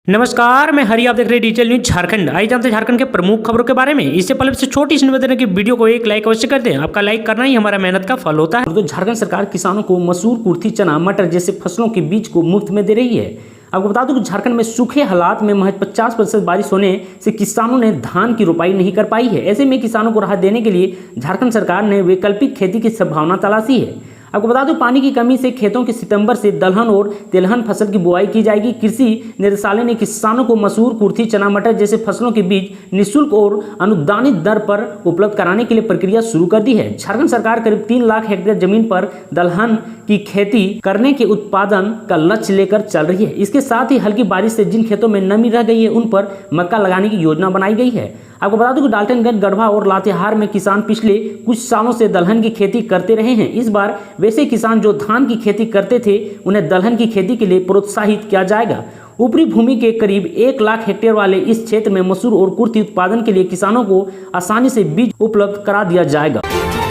नमस्कार, मैं हरि। आप देख रहे हैं डिजिटल न्यूज झारखंड। आइए जानते हैं झारखंड के प्रमुख खबरों के बारे में। इससे पहले से छोटी सी निवेदन है कि वीडियो को एक लाइक अवश्य कर दें। आपका लाइक करना ही हमारा मेहनत का फल होता है। तो झारखंड सरकार किसानों को मसूर, कुर्थी, चना, मटर जैसे फसलों के बीज को मुफ्त में दे रही है। आपको बता दूं कि झारखंड में सूखे हालात में महज 50% बारिश होने से किसानों ने धान की रोपाई नहीं कर पाई है। ऐसे में किसानों को राहत देने के लिए झारखंड सरकार ने वैकल्पिक खेती की संभावना तलाशी है। आपको बता दूं, पानी की कमी से खेतों की सितंबर से दलहन और तिलहन फसल की बुआई की जाएगी। कृषि निदेशालय ने किसानों को मसूर, कुर्थी, चना, मटर जैसे फसलों के बीज निःशुल्क और अनुदानित दर पर उपलब्ध कराने के लिए प्रक्रिया शुरू कर दी है। झारखंड सरकार करीब 3 लाख हेक्टेयर जमीन पर दलहन की खेती करने के उत्पादन का लक्ष्य लेकर चल रही है। इसके साथ ही हल्की बारिश से जिन खेतों में नमी रह गई है उन पर मक्का लगाने की योजना बनाई गई है। आपको बता दूं कि डाल्टनगंज, गढ़वा और लातेहार में किसान पिछले कुछ सालों से दलहन की खेती करते रहे हैं। इस बार वैसे किसान जो धान की खेती करते थे उन्हें दलहन की खेती के लिए प्रोत्साहित किया जाएगा। ऊपरी भूमि के करीब 1 लाख हेक्टेयर वाले इस क्षेत्र में मसूर और कुर्थी उत्पादन के लिए किसानों को आसानी से बीज उपलब्ध करा दिया जाएगा।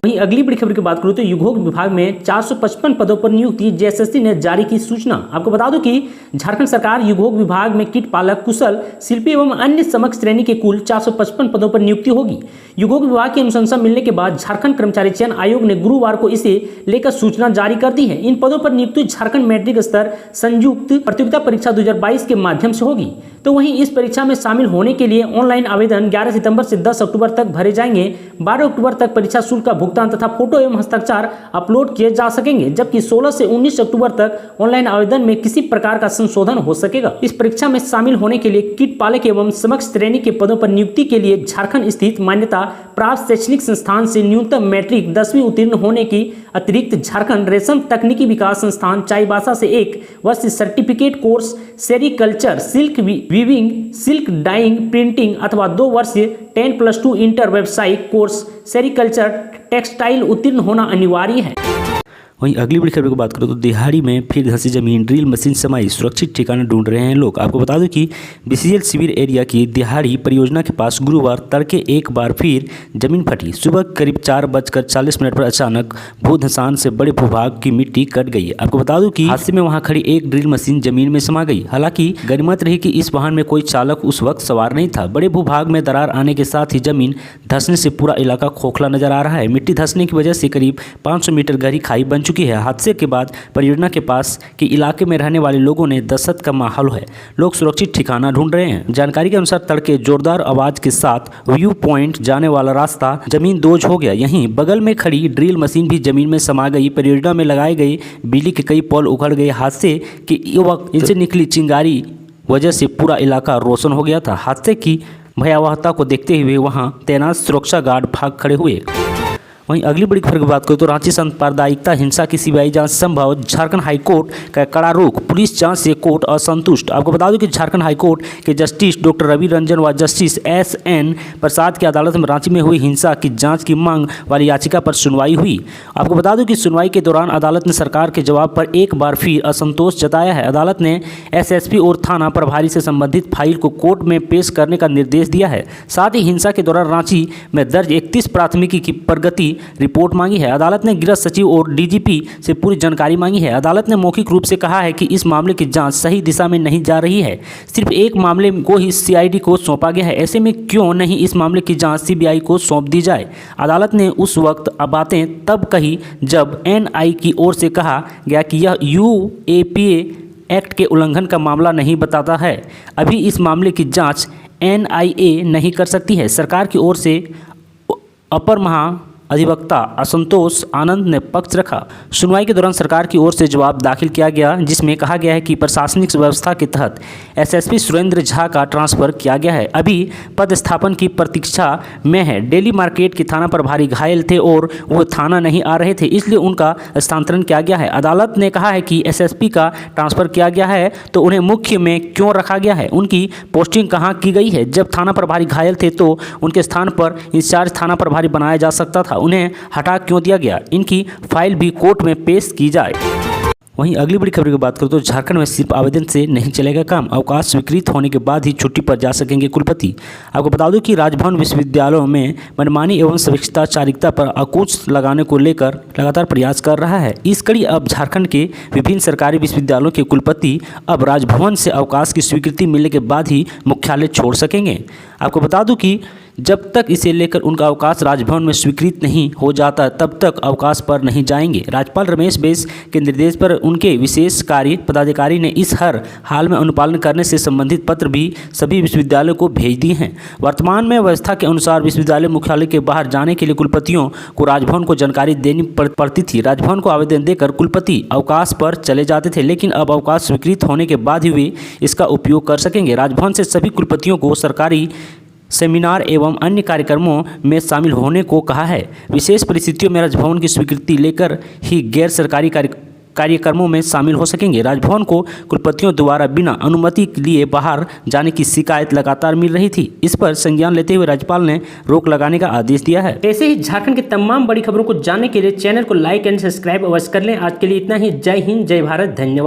वहीं अगली बड़ी खबर की बात करूं तो युगोग विभाग में 455 पदों पर नियुक्ति, जेएसएससी ने जारी की सूचना। आपको बता दूं कि झारखंड सरकार युगोग विभाग में कीट पालक, कुशल शिल्पी एवं अन्य समक्ष श्रेणी के कुल 455 पदों पर नियुक्ति होगी। युगोग विभाग की अनुशंसा मिलने के बाद झारखंड कर्मचारी चयन आयोग ने गुरुवार को इसे लेकर सूचना जारी कर दी है। इन पदों पर नियुक्ति झारखंड मैट्रिक स्तर संयुक्त प्रतियोगिता परीक्षा 2022 के माध्यम से होगी। तो वहीं इस परीक्षा में शामिल होने के लिए ऑनलाइन आवेदन 11 सितंबर से 10 अक्टूबर तक भरे जाएंगे। 12 अक्टूबर तक परीक्षा शुल्क का भुगतान तथा फोटो एवं हस्ताक्षर अपलोड किए जा सकेंगे, जबकि 16 से 19 अक्टूबर तक ऑनलाइन आवेदन में किसी प्रकार का संशोधन हो सकेगा। इस परीक्षा में शामिल होने के लिए कीट पालक एवं समक्ष श्रेणी के पदों पर नियुक्ति के लिए झारखंड स्थित मान्यता प्राप्त शैक्षणिक संस्थान से न्यूनतम मैट्रिक 10वीं उत्तीर्ण होने की अतिरिक्त झारखंड रेशम तकनीकी विकास संस्थान चाईबासा से 1 वर्ष certificate course sericulture, silk weaving, silk dyeing, printing अथवा 2 वर्ष 10+2 इंटर व्यावसायिक कोर्स सेरिकल्चर टेक्सटाइल उत्तीर्ण होना अनिवार्य है। वहीं अगली बड़ी खबर की बात करें तो दिहाड़ी में फिर धंसी जमीन, ड्रिल मशीन समाई, सुरक्षित ठिकाना ढूंढ रहे हैं लोग। आपको बता दें कि बीसीएल शिविर एरिया की दिहाड़ी परियोजना के पास गुरुवार तड़के एक बार फिर जमीन फटी। सुबह करीब 4:40 पर अचानक भूधंसान से बड़े भूभाग की मिट्टी कट गई। आपको बता दूं कि हादसे में वहां खड़ी एक ड्रिल मशीन जमीन में समा गई। हालांकि गनीमत रही कि इस वाहन में कोई चालक उस वक्त सवार नहीं था। बड़े भूभाग में दरार आने के साथ ही जमीन धंसने से पूरा इलाका खोखला नजर आ रहा है। मिट्टी धंसने की वजह से करीब 500 मीटर गहरी खाई बन चुकी है। हादसे के बाद परियोजना के पास के इलाके में रहने वाले लोगों ने दहशत का माहौल है। लोग सुरक्षित ठिकाना ढूंढ रहे हैं। जानकारी के अनुसार तड़के जोरदार आवाज के साथ व्यू पॉइंट जाने वाला रास्ता जमीन दोज हो गया। यहीं बगल में खड़ी ड्रिल मशीन भी जमीन में समा गई। परियोजना में लगाए गए बिजली के कई पोल उखड़ गए। हादसे के वक्त इनसे निकली चिंगारी वजह से पूरा इलाका रोशन हो गया था। हादसे की भयावहता को देखते हुए वहां तैनात सुरक्षा गार्ड भाग खड़े हुए। वहीं अगली बड़ी खबर की बात करें तो रांची सांप्रदायिकता हिंसा की सीबीआई जांच संभव, झारखंड हाईकोर्ट का कड़ा रुख, पुलिस जांच से कोर्ट असंतुष्ट। आपको बता दूं कि झारखंड हाईकोर्ट के जस्टिस डॉक्टर रवि रंजन व जस्टिस एसएन प्रसाद की अदालत में रांची में हुई हिंसा की जांच की मांग वाली याचिका पर सुनवाई हुई। आपको बता दूं कि सुनवाई के दौरान अदालत ने सरकार के जवाब पर एक बार फिर असंतोष जताया है। अदालत ने एसएसपी और थाना प्रभारी से संबंधित फाइल को कोर्ट में पेश करने का निर्देश दिया है। साथ ही हिंसा के दौरान रांची में दर्ज 31 प्राथमिकी की प्रगति रिपोर्ट मांगी है। अदालत ने गृह सचिव और डीजीपी से पूरी जानकारी मांगी है। अदालत ने मौखिक रूप से कहा है कि इस मामले की जांच सही दिशा में नहीं जा रही है। सिर्फ एक मामले को ही सीआईडी को सौंपा गया है। ऐसे में क्यों नहीं इस मामले की जांच सीबीआई को सौंप दी जाए। अदालत ने उस वक्त बातें तब कही जब एनआई की ओर से कहा गया कि यह यूएपीए एक्ट के उल्लंघन का मामला नहीं बताता है। अभी इस मामले की जाँच एनआईए नहीं कर सकती है। सरकार की ओर से अपर अधिवक्ता असंतोष आनंद ने पक्ष रखा। सुनवाई के दौरान सरकार की ओर से जवाब दाखिल किया गया, जिसमें कहा गया है कि प्रशासनिक व्यवस्था के तहत एसएसपी सुरेंद्र झा का ट्रांसफर किया गया है। अभी पदस्थापन की प्रतीक्षा में है। डेली मार्केट के थाना प्रभारी घायल थे और वो थाना नहीं आ रहे थे, इसलिए उनका स्थानांतरण किया गया है। अदालत ने कहा है कि एसएसपी का ट्रांसफर किया गया है तो उन्हें मुख्य में क्यों रखा गया है, उनकी पोस्टिंग कहाँ की गई है। जब थाना प्रभारी घायल थे तो उनके स्थान पर इंचार्ज थाना प्रभारी बनाया जा सकता था, उन्हें हटा क्यों दिया गया। इनकी फाइल भी कोर्ट में पेश की जाए। वहीं अगली बड़ी खबर की बात करें तो झारखंड में सिर्फ आवेदन से नहीं चलेगा काम, अवकाश स्वीकृत होने के बाद ही छुट्टी पर जा सकेंगे कुलपति। आपको बता दूं कि राजभवन विश्वविद्यालयों में मनमानी एवं स्वेच्छाचारिता पर अंकुश लगाने को लेकर लगातार प्रयास कर रहा है। इस कड़ी अब झारखंड के विभिन्न सरकारी विश्वविद्यालयों के कुलपति अब राजभवन से अवकाश की स्वीकृति मिलने के बाद ही मुख्यालय छोड़ सकेंगे। आपको बता दूं कि जब तक इसे लेकर उनका अवकाश राजभवन में स्वीकृत नहीं हो जाता तब तक अवकाश पर नहीं जाएंगे। राज्यपाल रमेश बैस के निर्देश पर उनके विशेष कार्य पदाधिकारी ने इस हर हाल में अनुपालन करने से संबंधित पत्र भी सभी विश्वविद्यालयों को भेज दिए हैं। वर्तमान में व्यवस्था के अनुसार विश्वविद्यालय मुख्यालय के बाहर जाने के लिए कुलपतियों को राजभवन को जानकारी देनी पड़ती थी। राजभवन को आवेदन देकर कुलपति अवकाश पर चले जाते थे, लेकिन अब अवकाश स्वीकृत होने के बाद ही वे इसका उपयोग कर सकेंगे। राजभवन से सभी कुलपतियों को सरकारी सेमिनार एवं अन्य कार्यक्रमों में शामिल होने को कहा है। विशेष परिस्थितियों में राजभवन की स्वीकृति लेकर ही गैर सरकारी कार्यक्रमों में शामिल हो सकेंगे। राजभवन को कुलपतियों द्वारा बिना अनुमति लिए बाहर जाने की शिकायत लगातार मिल रही थी। इस पर संज्ञान लेते हुए राज्यपाल ने रोक लगाने का आदेश दिया है। ऐसे ही झारखंड की तमाम बड़ी खबरों को जानने के लिए चैनल को लाइक एंड सब्सक्राइब अवश्य कर लें। आज के लिए इतना ही। जय हिंद, जय भारत, धन्यवाद।